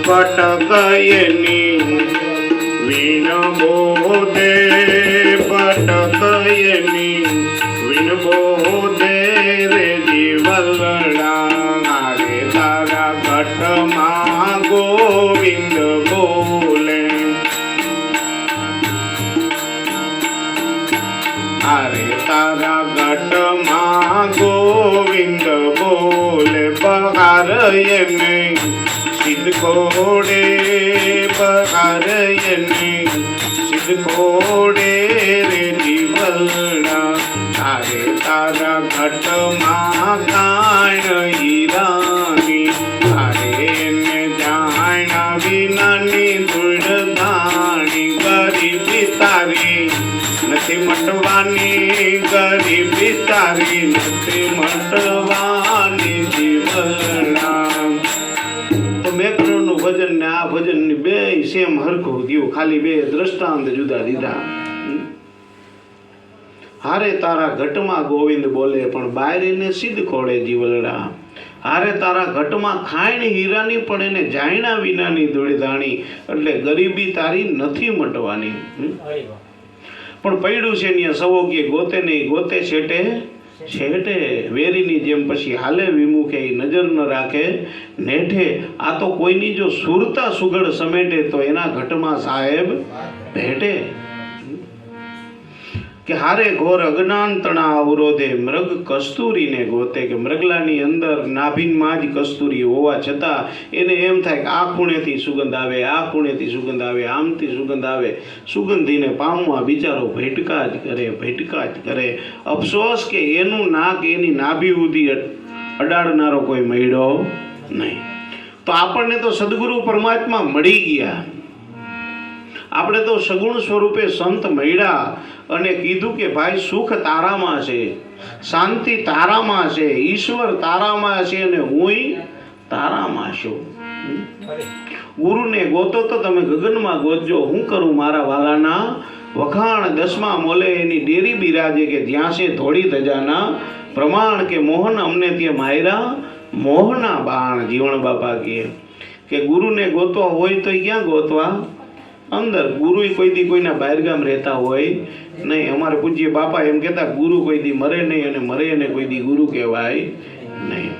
પટકયની win બોધે પટકયની win બોધે રે જીવલડા રે તારા ઘટમાં ગોવિંદ બોલે અરે તારા ઘટમાં ગોવિંદ બોલે બહારયને સિદ્ધ ખોડે બહારયને સિદ્ધ ખોડે રે જીવલડા અરે તારા ઘટમાં કાણ હીરાની અરે એને જાણા વિનાની દુર્ધાણી ગરીબી તારી નથી મટવાની ગરીબી તારી નથી મટવાની જીવલડા. તો મેઘરણનું ભજન ને આ ભજન ની બે સેમ હરખું થયું, ખાલી બે દ્રષ્ટાંત જુદા દીધા. હારે તારા ઘટમાં ગોવિંદ બોલે પણ બહાર એને સિદ્ધ ખોડે જીવલડા. હારે તારા ઘટમાં ખાઈણ હીરાની પણ એને જાયણા વિનાની ધૂળધાણી, એટલે ગરીબી તારી નથી મટવાની. પણ પડ્યું છે ત્યાં સવો કે ગોતે નહીં ગોતે છેટે છેટે વેરીની જેમ પછી હાલે વિમુખે નજર ન રાખે નેઠે. આ તો કોઈની જો સુરતા સુગડ સમેટે તો એના ઘટમાં સાહેબ ભેટે. કે હારે ઘોર અજ્ઞાન તણા અવરોધે મૃગ કસ્તુરીને ગોતે. કે મૃગલાની અંદર નાભીનમાં જ કસ્તુરી હોવા છતાં એને એમ થાય કે આ ખૂણેથી સુગંધ આવે, આ ખૂણેથી સુગંધ આવે, આમથી સુગંધ આવે. સુગંધીને પામવા બિચારો ભટકા જ કરે, ભટકા જ કરે. અફસોસ કે એનું નાક એની નાભી સુધી અડાડનારો કોઈ મળ્યો નહીં. તો આપણને તો સદગુરુ પરમાત્મા મળી ગયા, આપણે તો સગુણ સ્વરૂપે સંત મળ્યા અને કીધું કે ભાઈ સુખ તારામાં છે, શાંતિ તારામાં છે, ઈશ્વર તારામાં છે અને હુંય તારામાં છું. ગુરુને ગોતો તો તમે ગગનમાં ગોતજો, હું કરું મારા વાલાના વખાણ. 10મા મોલે એની ડેરી બિરાજે કે જ્યાં છે થોડી ધજાના પ્રમાણ. કે મોહન અમને ત્યાં માયરા મોહના બાણ. જીવણ બાપા કે ગુરુને ગોતવા હોય તો ક્યાં ગોતવા? અંદર. ગુરુ કોઈ દી કોઈના બહારગામ રહેતા હોય નહીં. અમારે પૂજ્ય બાપા એમ કહેતા ગુરુ કોઈ દી મરે નહીં અને મરે એને કોઈ દી ગુરુ કહેવાય નહીં.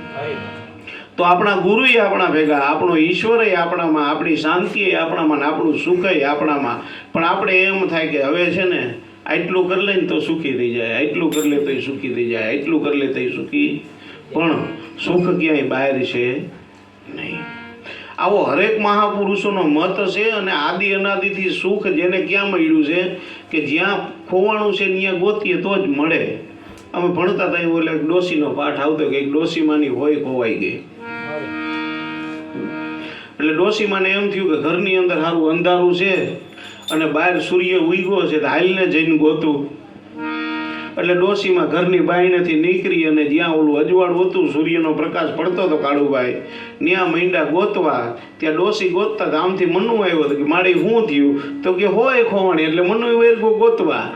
તો આપણા ગુરુ આપણા ભેગા, આપણો ઈશ્વર આપણામાં, આપણી શાંતિ આપણામાં, આપણું સુખ આપણામાં. પણ આપણે એમ થાય કે હવે છે ને આટલું કરી લે ને તો સુખી થઈ જાય, આટલું કરી લે તો સુખી થઈ જાય, આટલું કરી લે તો સુખી. પણ સુખ ક્યાંય બહાર છે નહીં. આવો હરેક મહાપુરુષોનો મત છે. અને આદિ અનાદિથી સુખ જેને ક્યાં મળ્યું છે કે જ્યાં ખોવાણું છે ત્યાં ગોતીએ તો જ મળે. અમે ભણતા હતા ઓલે ડોશીનો પાઠ આવતો કે એક ડોશીમાની હોય ખોવાઈ ગઈ. એટલે ડોશીમાને એમ થયું કે ઘરની અંદર સારું અંધારું છે અને બહાર સૂર્ય ઉગ્યો છે તો હાલને જઈને ગોતું. એટલે ડોશીમાં ઘરની બાયણેથી નીકળી અને જ્યાં ઓલું અજવાળું હતું, સૂર્યનો પ્રકાશ પડતો હતો કાળુભાઈ, ત્યાં માંડ્યા ગોતવા. ત્યાં ડોશી ગોતતા હતા. આમથી મનુ આવ્યો હતો કે મારી શું થયું? તો કે હોય ખોવાણી. એટલે મનુ વેરગો ગોતવા.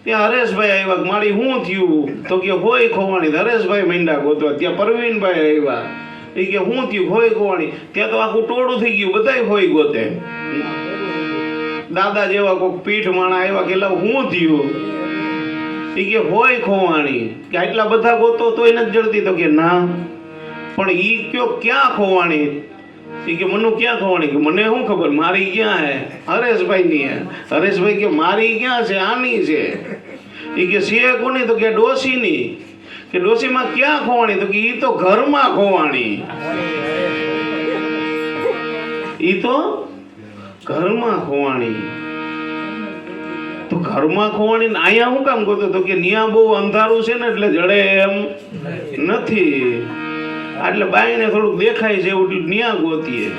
ત્યાં હરેશભાઈ આવ્યા કે મારી શું થયું? તો કે હોય ખોવાણી. હરેશભાઈ માંડ્યા ગોતવા. ત્યાં પરવીનભાઈ આવ્યા, એ કે શું થયું? હોય ખોવાણી. ત્યાં તો આખું ટોળું થઈ ગયું, બધાય હોય ગોતે. દાદા જેવા કોઈક પીઠ માણા આવ્યા કે શું થયું? એ કે હોય ખોવાણી. કે આટલા બધા ગોતો તોય નથી જડતી? તો કે ના. પણ ઈ કયો ક્યાં ખોવાણી? એ કે મનુ ક્યાં ખોવાણી? કે મને શું ખબર, મારી ક્યાં હે? હરેશભાઈ ની હે. હરેશભાઈ કે મારી ક્યાં છે? આની છે. એ કે છે કોની? તો કે ડોશીની. કે ડોશીમાં ક્યાં ખોવાણી? તો કે ઈ તો ઘરમાં ખોવાણી. ઈ તો ઘરમાં ખોવાણી. તો ઘરમાં ખોવાણી ને અહીંયા શું કામ ગોતો? તો કે ન્યા બહુ અંધારું છે ને એટલે જડે એમ નથી. એટલે બાઈને થોડુંક દેખાય છે એવું ન્યા ગોતીએ.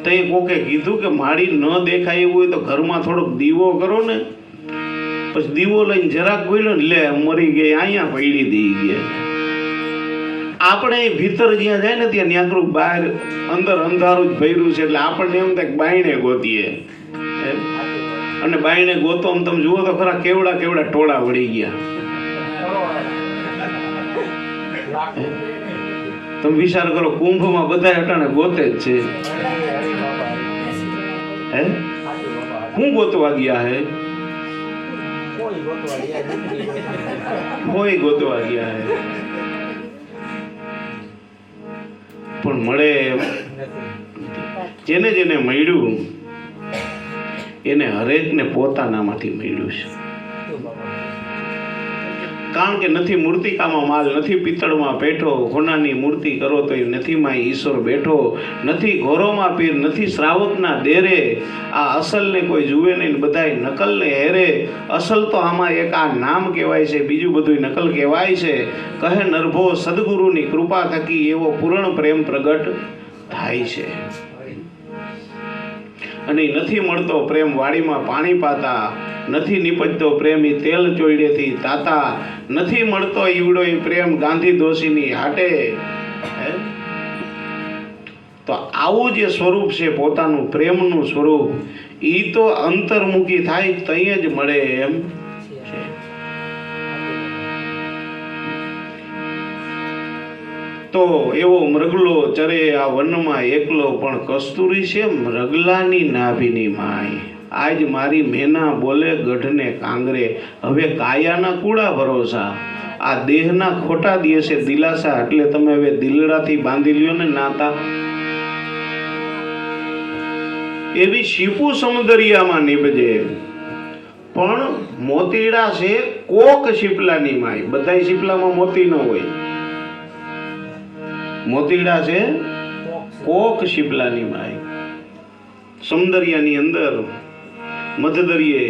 તો એ કોકે કીધું કે મારી ન દેખાય એવું હોય તો ઘરમાં થોડોક દીવો કરો ને. પછી દીવો લઈને જરાક બોલ્યો ને લે મરી ગઈ, અહીંયા પડી દઈ ગયા. આપણે ભીતર જ્યાં જાય ને ત્યાં ન્યાકરું બહાર અંદર અંધારું જ ભર્યું છે એટલે આપણને એમ થાય બાયણે ગોતીએ. અને બાયણે ગોતો તમે જુઓ તો ખરા કેવડા કેવડા ટોળા વળી ગયા. તમે વિચાર કરો, કુંભમાં બધા અટાણે ગોતે જ છે. હે હું ગોતવા ગયા હે? કોઈ ગોતવા ગયા હે પણ મળે જેને જેને મળ્યું એને હરેકને પોતાનામાંથી મળ્યું છે. કારણ કે નથી મૂર્તિકામાં માલ, નથી પિત્તળમાં પેઠો, હોનાની મૂર્તિ કરો તો નથી માં ઈશ્વર બેઠો, નથી ઘોરોમાં પીર, નથી શ્રાવકના દેરે, આ અસલને કોઈ જુએ નહીં, બધાય નકલને હેરે. અસલ તો આમાં એક આ નામ કહેવાય છે, બીજું બધું નકલ કહેવાય છે. કહે નરભો સદગુરુની કૃપા થકી એવો પૂર્ણ પ્રેમ પ્રગટ થાય છે. અને નથી મળતો પ્રેમ વાડીમાં પાણી પાતા, નથી નિપજતો પ્રેમી તેલ ચોયડેથી તાતા, નથી મળતો ઈવડો એ પ્રેમ ગાંધી દોશીની હાટે. તો આવું જે સ્વરૂપ છે પોતાનું પ્રેમનું સ્વરૂપ, ઈ તો અંતર્મુખી થાય તઈ જ મળે એમ છે. તો એવો મૃગલો ચરે આ વનમાં એકલો, પણ કસ્તુરી છે મૃગલાની નાભીની માય. આજ મારી મેના બોલે ગઢને કાંગરે, હવે કાયાના કુડા ભરોસા, આ દેહના ખોટા દિવસે દિલાસા. એટલે તમે હવે દિલડાથી બાંધી લ્યો ને નાતા. એવી શીપુ સમુદરિયામાં નીપજે, પણ મોતીડા છે કોક શીપલાની માય. બધા શીપલામાં મોતી ન હોય, મોતીડા છે કોક શીપલાની માય. સમુદરિયાની અંદર મધદરિયે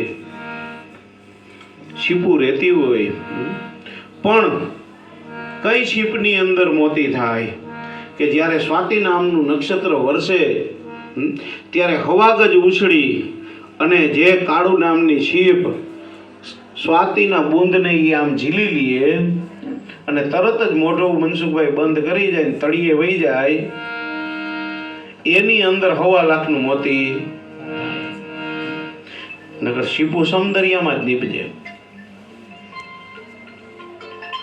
શીપુ રહેતી હોય, પણ કઈ શીપની અંદર મોતી થાય કે જ્યારે સ્વાતિ નામનું નક્ષત્ર વરસે ત્યારે હવાગજ ઉછળી અને જે કાળુ નામની શીપ સ્વાતિના બુંદને એ આમ ઝીલી લીએ અને તરત જ મોઢું મનસુખભાઈ બંધ કરી જાય, તળિયે વહી જાય, એની અંદર 1.25 લાખનું મોતી. નગર શીપુ સૌંદર્યમાં જ નીપજે.